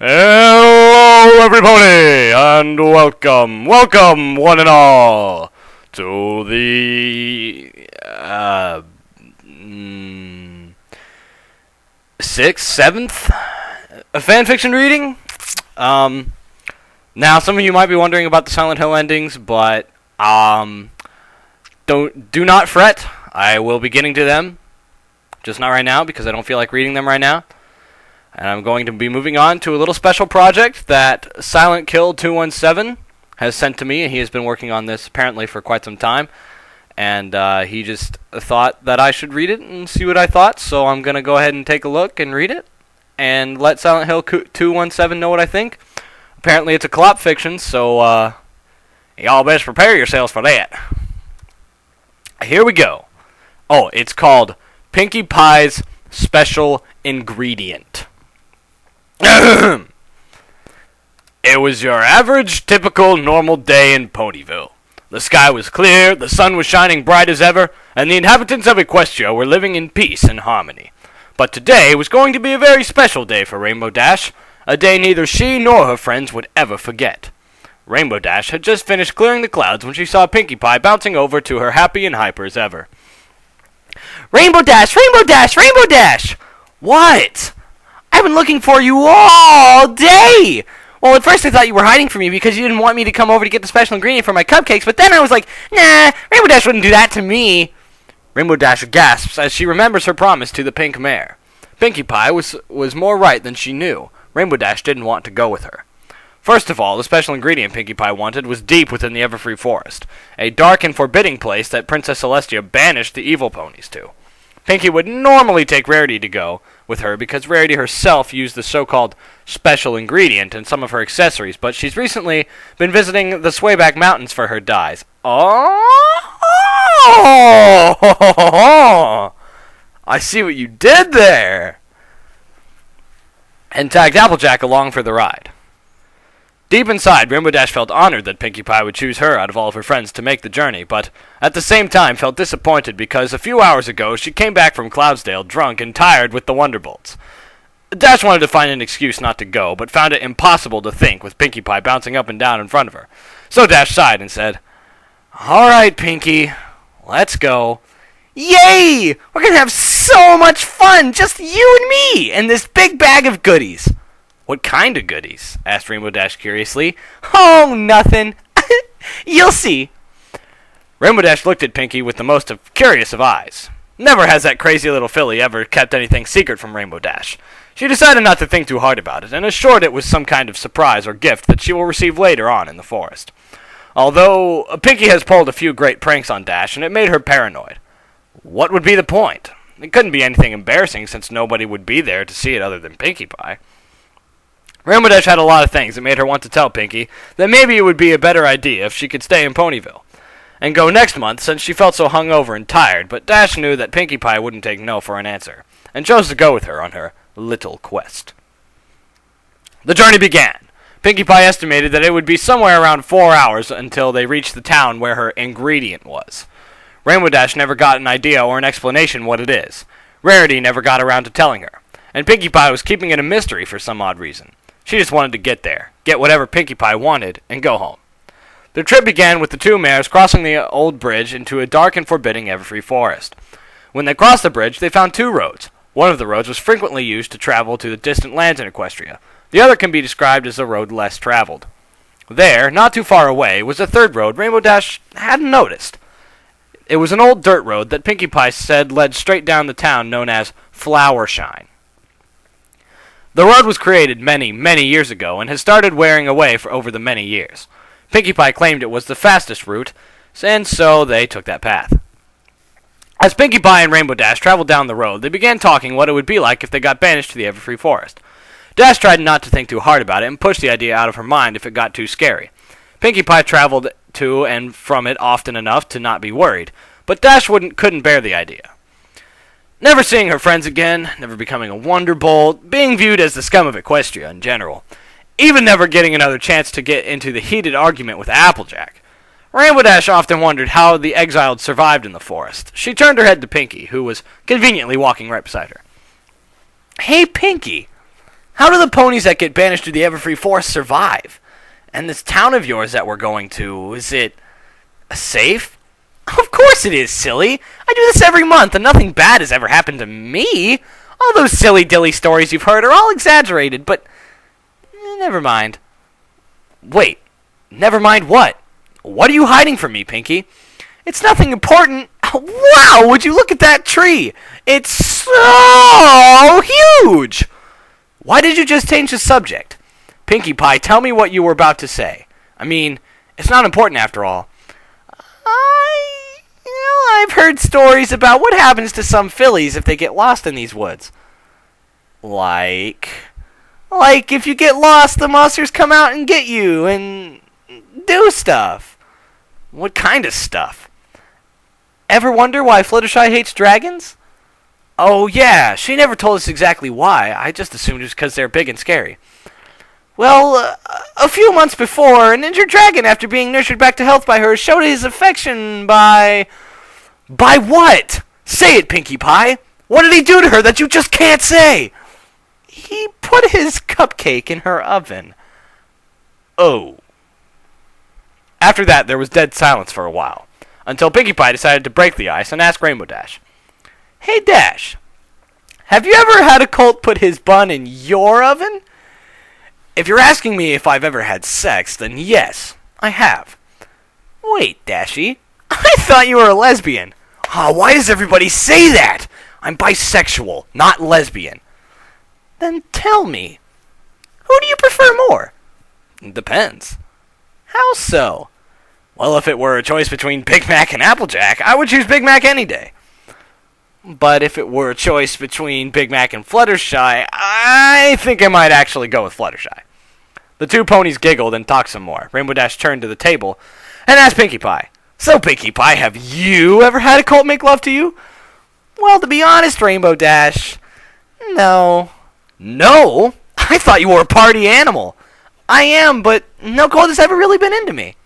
Hello, everybody, and welcome, one and all, to the, sixth, seventh fanfiction reading. Now, some of you might be wondering about the Silent Hill endings, but, do not fret. I will be getting to them, just not right now, because I don't feel like reading them right now. And I'm going to be moving on to a little special project that Silent Kill 217 has sent to me, and he has been working on this apparently for quite some time. And he just thought that I should read it and see what I thought, so I'm going to go ahead and take a look and read it, and let Silent Hill 217 know what I think. Apparently it's a co-op fiction, so y'all best prepare yourselves for that. Here we go. Oh, it's called Pinkie Pie's Special Ingredient. It was your average, typical, normal day in Ponyville. The sky was clear, the sun was shining bright as ever, and the inhabitants of Equestria were living in peace and harmony. But today was going to be a very special day for Rainbow Dash, a day neither she nor her friends would ever forget. Rainbow Dash had just finished clearing the clouds when she saw Pinkie Pie bouncing over to her happy and hyper as ever. Rainbow Dash! Rainbow Dash! Rainbow Dash! What? I've been looking for you all day! Well, at first I thought you were hiding from me because you didn't want me to come over to get the special ingredient for my cupcakes, but then I was like, nah, Rainbow Dash wouldn't do that to me. Rainbow Dash gasps as she remembers her promise to the pink mare. Pinkie Pie was more right than she knew. Rainbow Dash didn't want to go with her. First of all, the special ingredient Pinkie Pie wanted was deep within the Everfree Forest, a dark and forbidding place that Princess Celestia banished the evil ponies to. Pinkie would normally take Rarity to go with her because Rarity herself used the so-called special ingredient in some of her accessories, but she's recently been visiting the Swayback Mountains for her dyes. Oh! I see what you did there! And tagged Applejack along for the ride. Deep inside, Rainbow Dash felt honored that Pinkie Pie would choose her out of all of her friends to make the journey, but at the same time felt disappointed because a few hours ago she came back from Cloudsdale drunk and tired with the Wonderbolts. Dash wanted to find an excuse not to go, but found it impossible to think with Pinkie Pie bouncing up and down in front of her. So Dash sighed and said, "Alright, Pinkie, let's go." Yay! We're gonna have so much fun, just you and me, and this big bag of goodies. What kind of goodies? Asked Rainbow Dash curiously. Oh, nothing. You'll see. Rainbow Dash looked at Pinkie with the most curious of eyes. Never has that crazy little filly ever kept anything secret from Rainbow Dash. She decided not to think too hard about it, and assured it was some kind of surprise or gift that she will receive later on in the forest. Although, Pinkie has pulled a few great pranks on Dash, and it made her paranoid. What would be the point? It couldn't be anything embarrassing since nobody would be there to see it other than Pinkie Pie. Rainbow Dash had a lot of things that made her want to tell Pinkie that maybe it would be a better idea if she could stay in Ponyville and go next month since she felt so hungover and tired, but Dash knew that Pinkie Pie wouldn't take no for an answer, and chose to go with her on her little quest. The journey began. Pinkie Pie estimated that it would be somewhere around 4 hours until they reached the town where her ingredient was. Rainbow Dash never got an idea or an explanation what it is. Rarity never got around to telling her, and Pinkie Pie was keeping it a mystery for some odd reason. She just wanted to get there, get whatever Pinkie Pie wanted, and go home. Their trip began with the two mares crossing the old bridge into a dark and forbidding Everfree Forest. When they crossed the bridge, they found two roads. One of the roads was frequently used to travel to the distant lands in Equestria. The other can be described as a road less traveled. There, not too far away, was a third road Rainbow Dash hadn't noticed. It was an old dirt road that Pinkie Pie said led straight down the town known as Flowershine. The road was created many, many years ago and has started wearing away for over the many years. Pinkie Pie claimed it was the fastest route, and so they took that path. As Pinkie Pie and Rainbow Dash traveled down the road, they began talking what it would be like if they got banished to the Everfree Forest. Dash tried not to think too hard about it and pushed the idea out of her mind if it got too scary. Pinkie Pie traveled to and from it often enough to not be worried, but Dash couldn't bear the idea. Never seeing her friends again, never becoming a Wonderbolt, being viewed as the scum of Equestria in general, even never getting another chance to get into the heated argument with Applejack. Rainbow Dash often wondered how the exiled survived in the forest. She turned her head to Pinkie, who was conveniently walking right beside her. "Hey, Pinkie, How do the ponies that get banished to the Everfree Forest survive? And this town of yours that we're going to, is it safe? Of course it is, silly. I do this every month, and nothing bad has ever happened to me. All those silly-dilly stories you've heard are all exaggerated, but never mind. Wait, never mind what? What are you hiding from me, Pinkie? It's nothing important. Wow, would you look at that tree? It's so huge! Why did you just change the subject? Pinkie Pie, tell me what you were about to say. I mean, it's not important after all. I've heard stories about what happens to some fillies if they get lost in these woods. Like if you get lost, the monsters come out and get you and do stuff. What kind of stuff? Ever wonder why Fluttershy hates dragons? Oh yeah, she never told us exactly why. I just assumed it was because they're big and scary. Well, a few months before, an injured dragon, after being nurtured back to health by her, showed his affection by... By what? Say it, Pinkie Pie. What did he do to her that you just can't say? He put his cupcake in her oven. Oh. After that, there was dead silence for a while, until Pinkie Pie decided to break the ice and ask Rainbow Dash. Hey, Dash, have you ever had a colt put his bun in your oven? If you're asking me if I've ever had sex, then yes, I have. Wait, Dashy, I thought you were a lesbian. Oh, why does everybody say that? I'm bisexual, not lesbian. Then tell me, who do you prefer more? Depends. How so? Well, if it were a choice between Big Mac and Applejack, I would choose Big Mac any day. But if it were a choice between Big Mac and Fluttershy, I think I might actually go with Fluttershy. The two ponies giggled and talked some more. Rainbow Dash turned to the table and asked Pinkie Pie, So, Pinkie Pie, have you ever had a colt make love to you? Well, to be honest, Rainbow Dash, no. No? I thought you were a party animal. I am, but no colt has ever really been into me.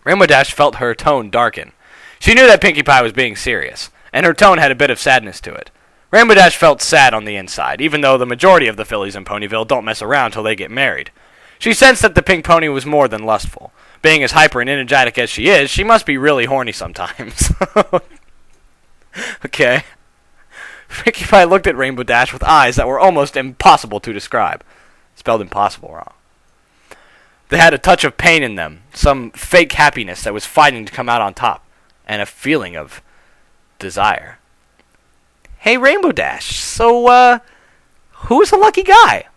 Rainbow Dash felt her tone darken. She knew that Pinkie Pie was being serious, and her tone had a bit of sadness to it. Rainbow Dash felt sad on the inside, even though the majority of the fillies in Ponyville don't mess around till they get married. She sensed that the pink pony was more than lustful. Being as hyper and energetic as she is, she must be really horny sometimes. Okay. Pinkie Pie looked at Rainbow Dash with eyes that were almost impossible to describe. Spelled impossible wrong. They had a touch of pain in them, some fake happiness that was fighting to come out on top, and a feeling of desire. Hey, Rainbow Dash, so, who's the lucky guy?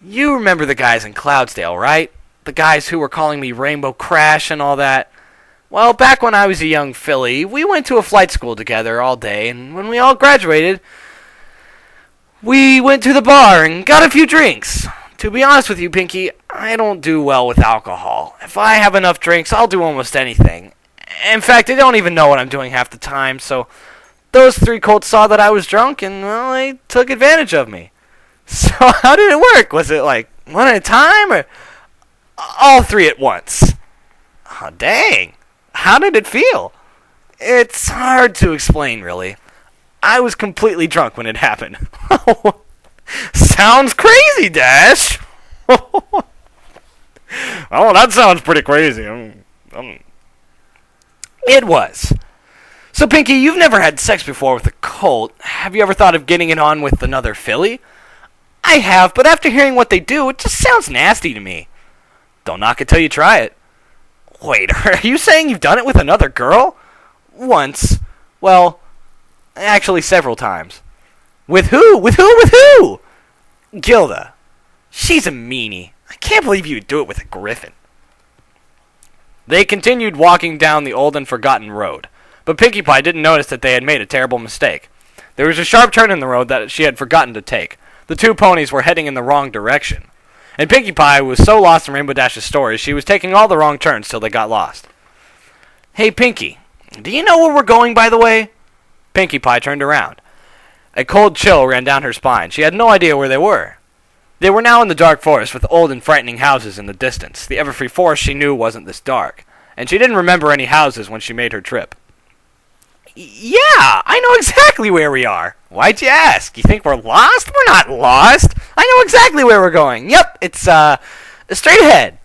You remember the guys in Cloudsdale, right? The guys who were calling me Rainbow Crash and all that? Well, back when I was a young filly, we went to a flight school together all day, and when we all graduated, we went to the bar and got a few drinks. To be honest with you, Pinkie, I don't do well with alcohol. If I have enough drinks, I'll do almost anything. In fact, I don't even know what I'm doing half the time, so those three colts saw that I was drunk, and, well, they took advantage of me. So how did it work? Was it like one at a time, or all three at once? Oh, dang. How did it feel? It's hard to explain, really. I was completely drunk when it happened. Sounds crazy, Dash. Oh, that sounds pretty crazy. It was. So, Pinkie, you've never had sex before with a colt. Have you ever thought of getting it on with another filly? I have, but after hearing what they do, it just sounds nasty to me. Don't knock it till you try it. Wait, are you saying you've done it with another girl? Once. Well, actually several times. With who? With who? With who? Gilda. She's a meanie. I can't believe you would do it with a griffin. They continued walking down the old and forgotten road, but Pinkie Pie didn't notice that they had made a terrible mistake. There was a sharp turn in the road that she had forgotten to take. The two ponies were heading in the wrong direction, and Pinkie Pie was so lost in Rainbow Dash's stories she was taking all the wrong turns till they got lost. Hey, Pinkie, do you know where we're going, by the way? Pinkie Pie turned around. A cold chill ran down her spine. She had no idea where they were. They were now in the dark forest with old and frightening houses in the distance. The Everfree Forest she knew wasn't this dark, and she didn't remember any houses when she made her trip. Yeah, I know exactly where we are. Why'd you ask? You think we're lost? We're not lost. I know exactly where we're going. Yep, it's, straight ahead.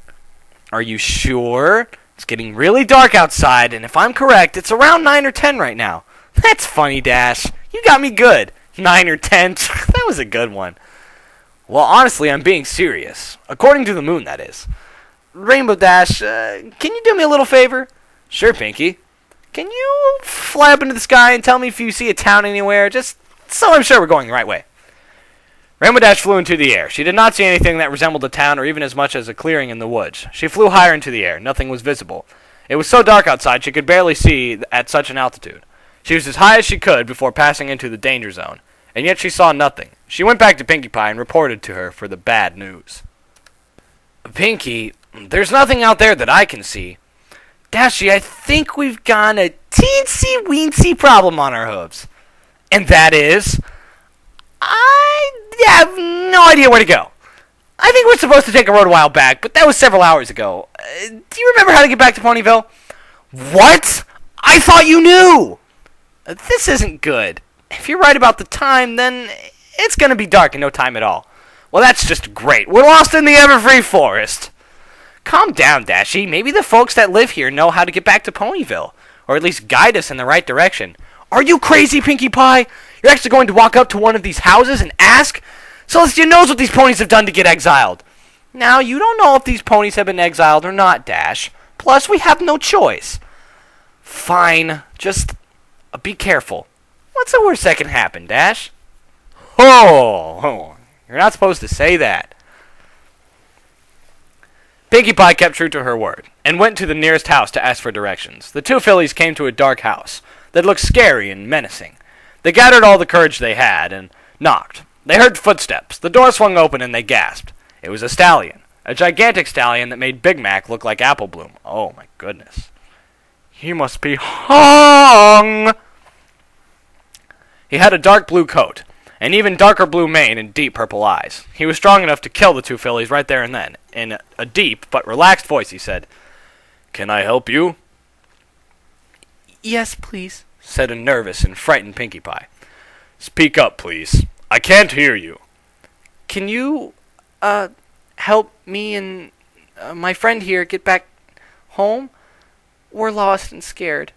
Are you sure? It's getting really dark outside, and if I'm correct, it's around 9 or 10 right now. That's funny, Dash. You got me good. 9 or 10. That was a good one. Well, honestly, I'm being serious. According to the moon, that is. Rainbow Dash, can you do me a little favor? Sure, Pinkie. Can you fly up into the sky and tell me if you see a town anywhere, just so I'm sure we're going the right way? Rainbow Dash flew into the air. She did not see anything that resembled a town or even as much as a clearing in the woods. She flew higher into the air. Nothing was visible. It was so dark outside she could barely see at such an altitude. She was as high as she could before passing into the danger zone, and yet she saw nothing. She went back to Pinkie Pie and reported to her for the bad news. Pinkie, there's nothing out there that I can see. Dashy, I think we've got a teensy-weensy problem on our hooves. And that is, I have no idea where to go. I think we're supposed to take a road a while back, but that was several hours ago. Do you remember how to get back to Ponyville? What? I thought you knew! This isn't good. If you're right about the time, then it's going to be dark in no time at all. Well, that's just great. We're lost in the Everfree Forest. Calm down, Dashy. Maybe the folks that live here know how to get back to Ponyville, or at least guide us in the right direction. Are you crazy, Pinkie Pie? You're actually going to walk up to one of these houses and ask? Celestia knows what these ponies have done to get exiled. Now, you don't know if these ponies have been exiled or not, Dash. Plus, we have no choice. Fine. Just be careful. What's the worst that can happen, Dash? Oh, you're not supposed to say that. Pinkie Pie kept true to her word, and went to the nearest house to ask for directions. The two fillies came to a dark house that looked scary and menacing. They gathered all the courage they had and knocked. They heard footsteps. The door swung open and they gasped. It was a stallion, a gigantic stallion that made Big Mac look like Apple Bloom. Oh my goodness. He must be hung! He had a dark blue coat, an even darker blue mane and deep purple eyes. He was strong enough to kill the two fillies right there and then. In a deep but relaxed voice he said, "Can I help you?" "Yes, please," said a nervous and frightened Pinkie Pie. "Speak up, please. I can't hear you." "Can you, help me and my friend here get back home? We're lost and scared."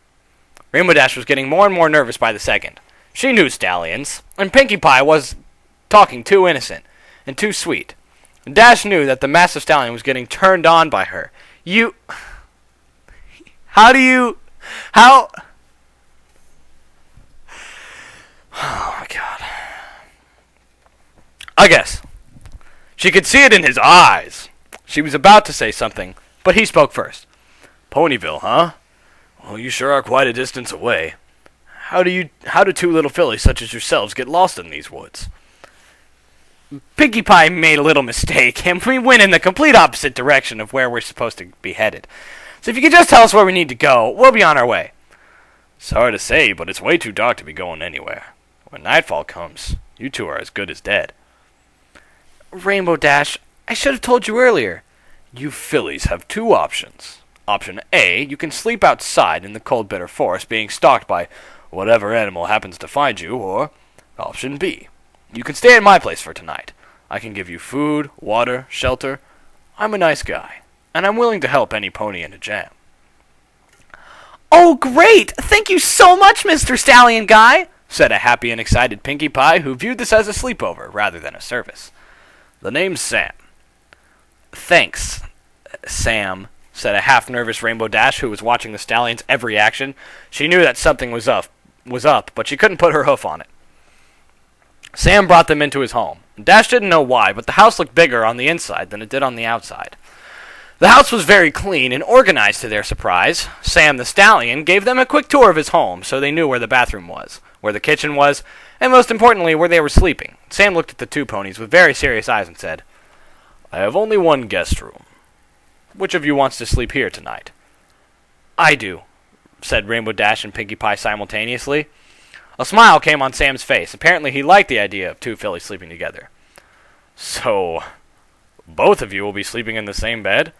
Rainbow Dash was getting more and more nervous by the second. She knew stallions, and Pinkie Pie was talking too innocent and too sweet. Dash knew that the massive stallion was getting turned on by her. How? Oh my god. I guess. She could see it in his eyes. She was about to say something, but he spoke first. "Ponyville, huh? Well, you sure are quite a distance away. How do two little fillies such as yourselves get lost in these woods?" Pinkie Pie made a little mistake, and we went in the complete opposite direction of where we're supposed to be headed. So if you could just tell us where we need to go, we'll be on our way. "Sorry to say, but it's way too dark to be going anywhere. When nightfall comes, you two are as good as dead." "Rainbow Dash, I should have told you earlier." "You fillies have two options. Option A, you can sleep outside in the cold, bitter forest, being stalked by whatever animal happens to find you, or option B, you can stay at my place for tonight. I can give you food, water, shelter. I'm a nice guy, and I'm willing to help any pony in a jam." "Oh, great! Thank you so much, Mr. Stallion Guy," said a happy and excited Pinkie Pie, who viewed this as a sleepover rather than a service. "The name's Sam." "Thanks, Sam," said a half-nervous Rainbow Dash, who was watching the stallion's every action. She knew that something was up, but she couldn't put her hoof on it. Sam brought them into his home. Dash didn't know why, but the house looked bigger on the inside than it did on the outside. The house was very clean and organized to their surprise. Sam the stallion gave them a quick tour of his home so they knew where the bathroom was, where the kitchen was, and most importantly, where they were sleeping. Sam looked at the two ponies with very serious eyes and said, "I have only one guest room. Which of you wants to sleep here tonight?" "I do," said Rainbow Dash and Pinkie Pie simultaneously. A smile came on Sam's face. Apparently he liked the idea of two fillies sleeping together. "So, both of you will be sleeping in the same bed?"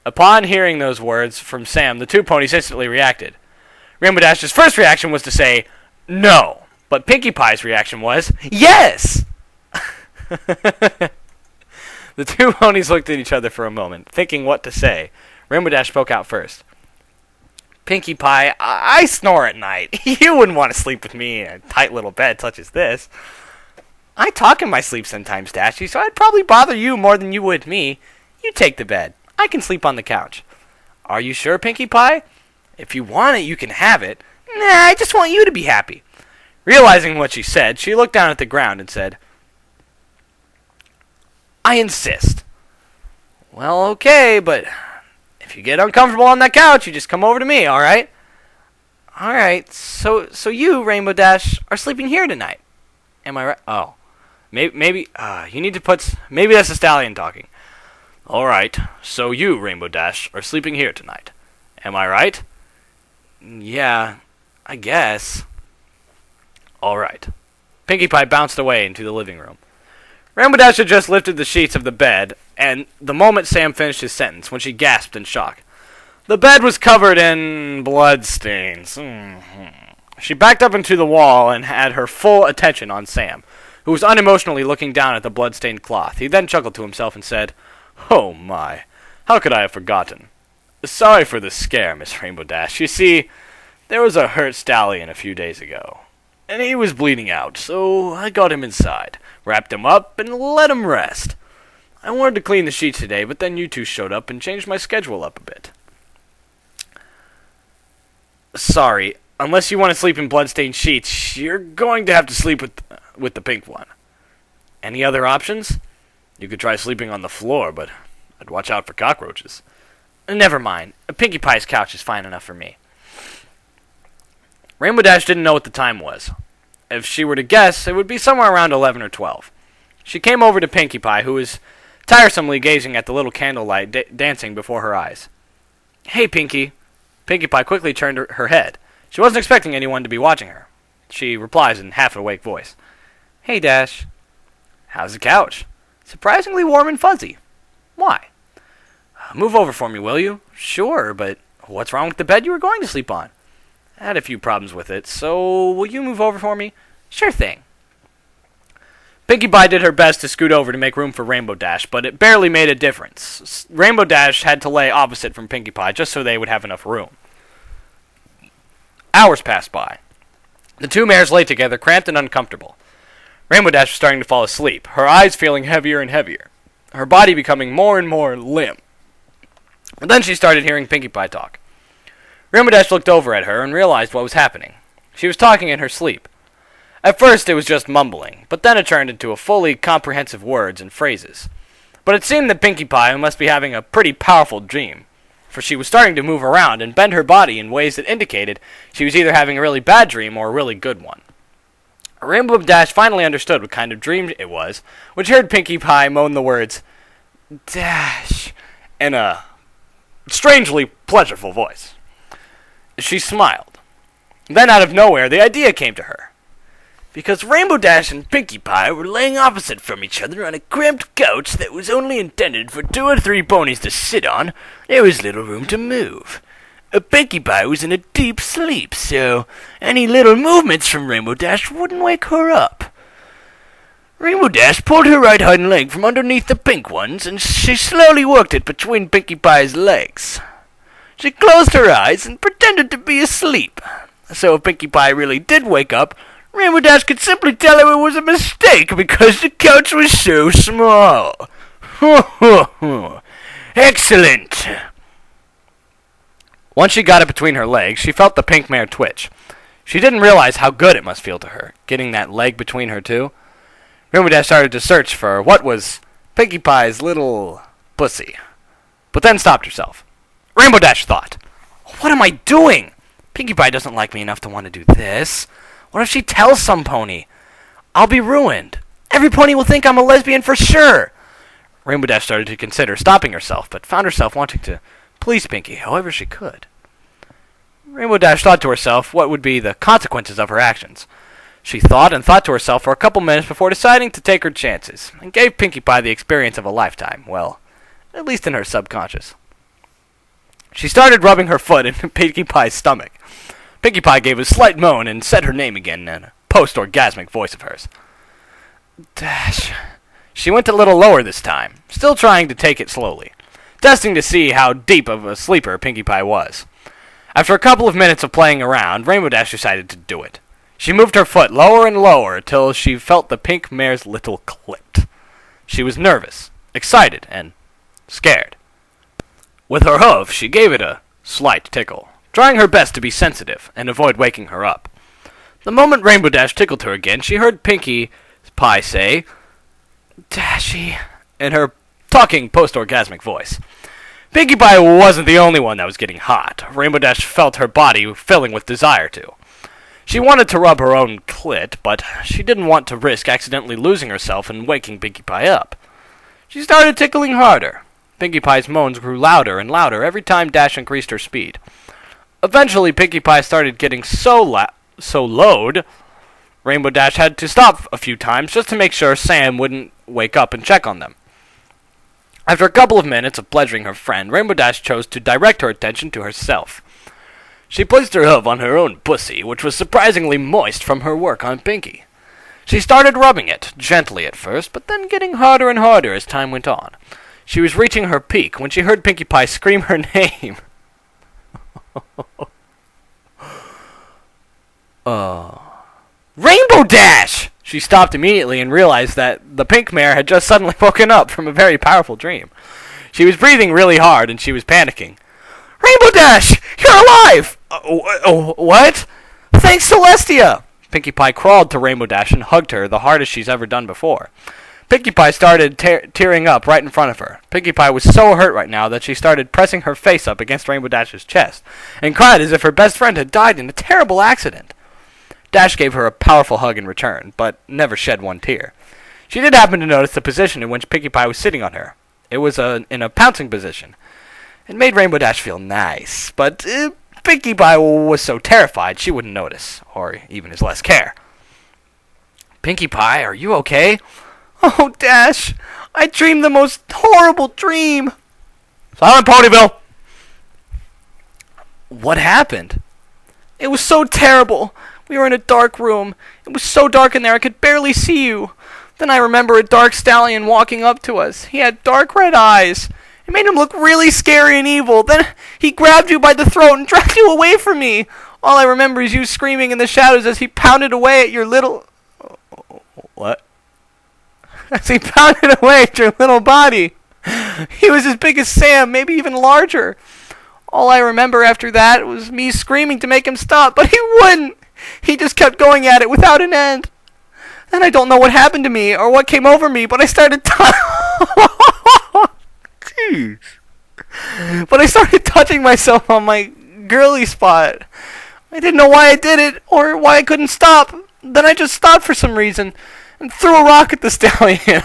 Upon hearing those words from Sam, the two ponies instantly reacted. Rainbow Dash's first reaction was to say, no. But Pinkie Pie's reaction was, yes! The two ponies looked at each other for a moment, thinking what to say. Rainbow Dash spoke out first. Pinkie Pie, I snore at night. You wouldn't want to sleep with me in a tight little bed such as this. I talk in my sleep sometimes, Dashy, so I'd probably bother you more than you would me. You take the bed. I can sleep on the couch. Are you sure, Pinkie Pie? If you want it, you can have it. Nah, I just want you to be happy. Realizing what she said, she looked down at the ground and said, I insist. Well, okay, but if you get uncomfortable on that couch, you just come over to me, all right? All right, so you, Rainbow Dash, are sleeping here tonight. Am I right? Oh, maybe you need to put, maybe that's the stallion talking. All right, so you, Rainbow Dash, are sleeping here tonight. Am I right? Yeah, I guess. All right. Pinkie Pie bounced away into the living room. Rainbow Dash had just lifted the sheets of the bed, and the moment Sam finished his sentence, when she gasped in shock. The bed was covered in bloodstains. She backed up into the wall and had her full attention on Sam, who was unemotionally looking down at the bloodstained cloth. He then chuckled to himself and said, Oh my, how could I have forgotten? Sorry for the scare, Miss Rainbow Dash. You see, there was a hurt stallion a few days ago, and he was bleeding out, so I got him inside, wrapped him up, and let him rest. I wanted to clean the sheets today, but then you two showed up and changed my schedule up a bit. Sorry, unless you want to sleep in bloodstained sheets, you're going to have to sleep with the pink one. Any other options? You could try sleeping on the floor, but I'd watch out for cockroaches. Never mind. Pinkie Pie's couch is fine enough for me. Rainbow Dash didn't know what the time was. If she were to guess, it would be somewhere around 11 or 12. She came over to Pinkie Pie, who was tiresomely gazing at the little candlelight dancing before her eyes. Hey, Pinkie. Pinkie Pie quickly turned her head. She wasn't expecting anyone to be watching her. She replies in half-awake voice. Hey, Dash. How's the couch? Surprisingly warm and fuzzy. Why? Move over for me, will you? Sure, but what's wrong with the bed you were going to sleep on? I had a few problems with it, so will you move over for me? Sure thing. Pinkie Pie did her best to scoot over to make room for Rainbow Dash, but it barely made a difference. Rainbow Dash had to lay opposite from Pinkie Pie just so they would have enough room. Hours passed by. The two mares lay together, cramped and uncomfortable. Rainbow Dash was starting to fall asleep, her eyes feeling heavier and heavier, her body becoming more and more limp. But then she started hearing Pinkie Pie talk. Rainbow Dash looked over at her and realized what was happening. She was talking in her sleep. At first it was just mumbling, but then it turned into a fully comprehensive words and phrases. But it seemed that Pinkie Pie must be having a pretty powerful dream, for she was starting to move around and bend her body in ways that indicated she was either having a really bad dream or a really good one. Rainbow Dash finally understood what kind of dream it was, when she heard Pinkie Pie moan the words, Dash, in a strangely pleasurable voice. She smiled. Then out of nowhere, the idea came to her. Because Rainbow Dash and Pinkie Pie were laying opposite from each other on a cramped couch that was only intended for 2 or 3 ponies to sit on, there was little room to move. Pinkie Pie was in a deep sleep, so any little movements from Rainbow Dash wouldn't wake her up. Rainbow Dash pulled her right hind leg from underneath the pink ones, and she slowly worked it between Pinkie Pie's legs. She closed her eyes and pretended to be asleep, so if Pinkie Pie really did wake up, Rainbow Dash could simply tell her it was a mistake because the couch was so small. Excellent! Once she got it between her legs, she felt the pink mare twitch. She didn't realize how good it must feel to her, getting that leg between her two. Rainbow Dash started to search for what was Pinkie Pie's little pussy, but then stopped herself. Rainbow Dash thought, what am I doing? Pinkie Pie doesn't like me enough to want to do this. What if she tells some pony? I'll be ruined. Every pony will think I'm a lesbian for sure. Rainbow Dash started to consider stopping herself, but found herself wanting to please Pinkie however she could. Rainbow Dash thought to herself what would be the consequences of her actions. She thought and thought to herself for a couple minutes before deciding to take her chances, and gave Pinkie Pie the experience of a lifetime, well, at least in her subconscious. She started rubbing her foot into Pinkie Pie's stomach. Pinkie Pie gave a slight moan and said her name again in a post-orgasmic voice of hers. Dash. She went a little lower this time, still trying to take it slowly, testing to see how deep of a sleeper Pinkie Pie was. After a couple of minutes of playing around, Rainbow Dash decided to do it. She moved her foot lower and lower till she felt the pink mare's little clit. She was nervous, excited, and scared. With her hoof, she gave it a slight tickle, trying her best to be sensitive and avoid waking her up. The moment Rainbow Dash tickled her again, she heard Pinkie Pie say, Dashy, in her talking post-orgasmic voice. Pinkie Pie wasn't the only one that was getting hot. Rainbow Dash felt her body filling with desire to. She wanted to rub her own clit, but she didn't want to risk accidentally losing herself and waking Pinkie Pie up. She started tickling harder. Pinkie Pie's moans grew louder and louder every time Dash increased her speed. Eventually, Pinkie Pie started getting so loud, Rainbow Dash had to stop a few times just to make sure Sam wouldn't wake up and check on them. After a couple of minutes of pleasuring her friend, Rainbow Dash chose to direct her attention to herself. She placed her hoof on her own pussy, which was surprisingly moist from her work on Pinkie. She started rubbing it, gently at first, but then getting harder and harder as time went on. She was reaching her peak when she heard Pinkie Pie scream her name. Rainbow Dash! She stopped immediately and realized that the pink mare had just suddenly woken up from a very powerful dream. She was breathing really hard and she was panicking. Rainbow Dash! You're alive! What? Thanks, Celestia! Pinkie Pie crawled to Rainbow Dash and hugged her the hardest she's ever done before. Pinkie Pie started tearing up right in front of her. Pinkie Pie was so hurt right now that she started pressing her face up against Rainbow Dash's chest and cried as if her best friend had died in a terrible accident. Dash gave her a powerful hug in return, but never shed one tear. She did happen to notice the position in which Pinkie Pie was sitting on her. It was in a pouncing position. It made Rainbow Dash feel nice, but Pinkie Pie was so terrified she wouldn't notice, or even as less care. Pinkie Pie, are you okay? Oh, Dash, I dreamed the most horrible dream. Silent Ponyville! What happened? It was so terrible. We were in a dark room. It was so dark in there I could barely see you. Then I remember a dark stallion walking up to us. He had dark red eyes. It made him look really scary and evil. Then he grabbed you by the throat and dragged you away from me. All I remember is you screaming in the shadows as he pounded away at your little... What? As he pounded away at your little body. He was as big as Sam, maybe even larger. All I remember after that was me screaming to make him stop, but he wouldn't. He just kept going at it without an end. Then I don't know what happened to me or what came over me, but I started touching myself on my girly spot. I didn't know why I did it or why I couldn't stop. Then I just stopped for some reason and threw a rock at the stallion.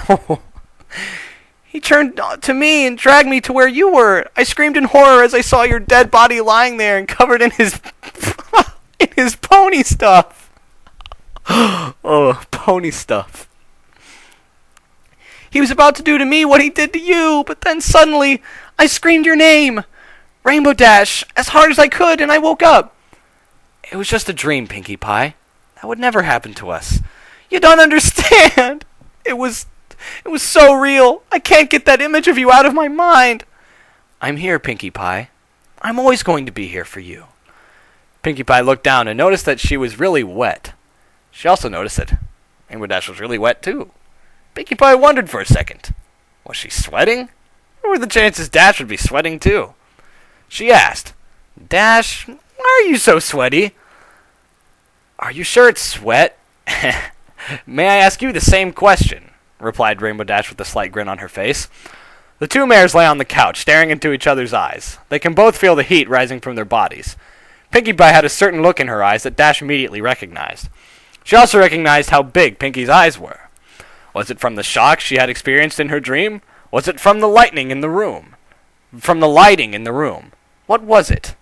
He turned to me and dragged me to where you were. I screamed in horror as I saw your dead body lying there and covered in his his pony stuff. Oh, pony stuff. He was about to do to me what he did to you, but then suddenly I screamed your name, Rainbow Dash, as hard as I could, and I woke up. It was just a dream, Pinkie Pie. That would never happen to us. You don't understand. It was so real. I can't get that image of you out of my mind. I'm here, Pinkie Pie. I'm always going to be here for you. Pinkie Pie looked down and noticed that she was really wet. She also noticed that Rainbow Dash was really wet, too. Pinkie Pie wondered for a second. Was she sweating? What were the chances Dash would be sweating, too? She asked, Dash, why are you so sweaty? Are you sure it's sweat? May I ask you the same question? Replied Rainbow Dash with a slight grin on her face. The two mares lay on the couch, staring into each other's eyes. They can both feel the heat rising from their bodies. Pinkie Pie had a certain look in her eyes that Dash immediately recognized. She also recognized how big Pinkie's eyes were. Was it from the shock she had experienced in her dream? Was it from the lightning in the room? From the lighting in the room? What was it?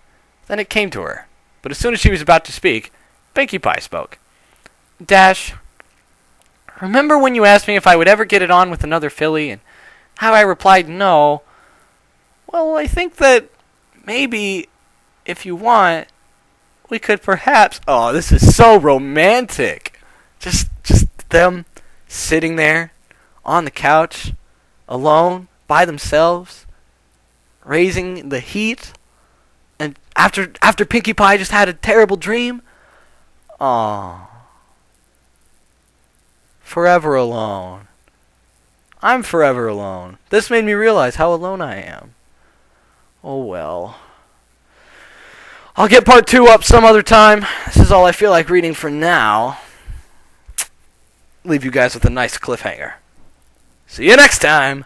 Then it came to her. But as soon as she was about to speak, Pinkie Pie spoke. Dash, remember when you asked me if I would ever get it on with another filly, and how I replied no? Well, I think that maybe, if you want, we could perhaps... Oh, this is so romantic. Just them sitting there on the couch, alone, by themselves, raising the heat. And after Pinkie Pie just had a terrible dream. Aww. Forever alone. I'm forever alone. This made me realize how alone I am. Oh well. I'll get part 2 up some other time. This is all I feel like reading for now. Leave you guys with a nice cliffhanger. See you next time.